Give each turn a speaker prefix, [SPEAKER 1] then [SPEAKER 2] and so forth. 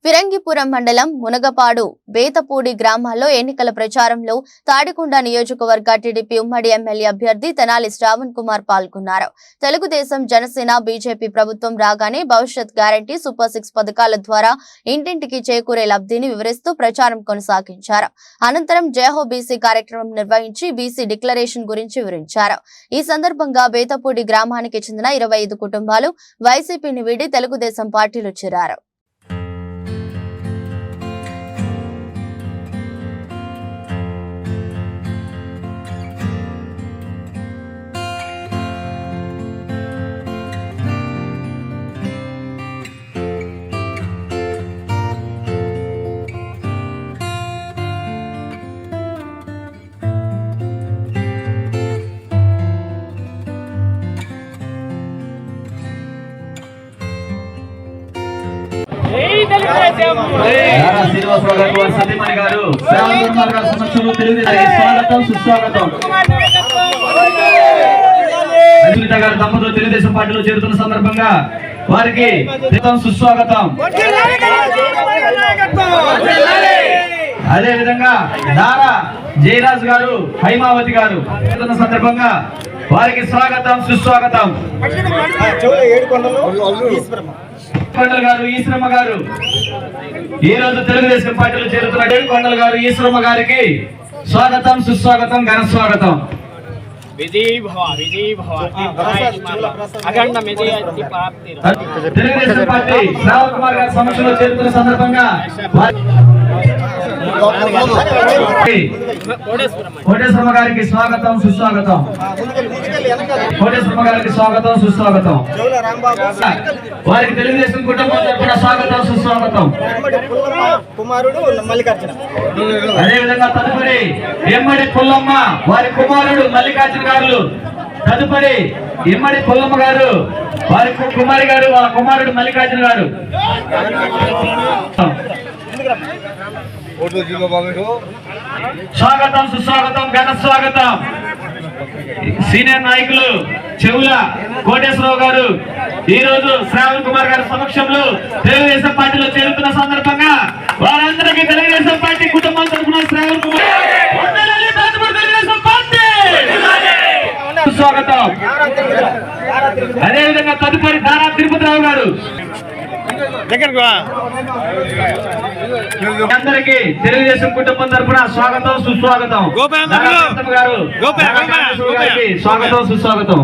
[SPEAKER 1] ఫిరంగిపురం మండలం మునగపాడు బేతపూడి గ్రామాల్లో ఎన్నికల ప్రచారంలో తాడికొండ నియోజకవర్గ టీడీపీ ఉమ్మడి ఎమ్మెల్యే అభ్యర్థి తెనాలి శ్రావణ్ కుమార్ పాల్గొన్నారు. తెలుగుదేశం జనసేన బీజేపీ ప్రభుత్వం రాగానే భవిష్యత్ గ్యారంటీ సూపర్ 6 పథకాల ద్వారా ఇంటింటికి చేకూరే లబ్ధిని వివరిస్తూ ప్రచారం కొనసాగించారు. అనంతరం జయహో బీసీ కార్యక్రమం నిర్వహించి బీసీ డిక్లరేషన్ గురించి వివరించారు. ఈ సందర్భంగా బేతపూడి గ్రామానికి చెందిన 25 కుటుంబాలు వైసీపీని వీడి తెలుగుదేశం పార్టీలో చేరారు.
[SPEAKER 2] దంపతులు తెలుగుదేశం పార్టీలో చేరుతున్న సందర్భంగా వారికి సుస్వాగతం. అదే విధంగా దారా జయరాజ్ గారు, హైమావతి గారు చేరుతున్న సందర్భంగా వారికి స్వాగతం, సుస్వాగతం. కొండల గారు, ఈశ్వరమ్మ గారు ఈ రోజు తెలుగుదేశం పార్టీలో చేరుతున్న కొండల గారు, ఈశ్వరమ్మ గారికి స్వాగతం, సుస్వాగతం, ఘన స్వాగతం. తెలుగుదేశం పార్టీ శ్రావణ్ కుమార్ గారి సమక్షంలో చేరుతున్న సందర్భంగా కోటేశ్వరమ్మ గారికి స్వాగతం, సుస్వాగతం. కోటేశ్వరమ్మ గారికి స్వాగతం, సుస్వాగతం. వారికి తెలుగుదేశం కుటుంబం తరపున స్వాగతం, సుస్వాగతం. అదేవిధంగా తదుపరి ఎమ్మడి పుల్లమ్మ వారి కుమారుడు మల్లికార్జున గారు, తదుపరి ఎమ్మడి పుల్లమ్మ గారు వారి కుమారి గారు, వాళ్ళ కుమారుడు మల్లికార్జున గారు. స్వాగతం, సుస్వాగతం, ఘన స్వాగతం. సీనియర్ నాయకులు చెవుల కోటేశ్వరరావు గారు ఈ రోజు శ్రావణ్ కుమార్ గారి సమక్షంలో తెలుగుదేశం పార్టీలో చేరుతున్న సందర్భంగా వారందరికీ తెలుగుదేశం పార్టీ కుటుంబం తరఫున శ్రావణ్ కుమార్ తెలుగుదేశం పార్టీ స్వాగతం. అదేవిధంగా తదుపరి దారా తిరుపతిరావు గారు. అందరికీ తెలుగుదేశం కుటుంబం తరఫున స్వాగతం, సుస్వాగతం. గారు స్వాగతం, సుస్వాగతం.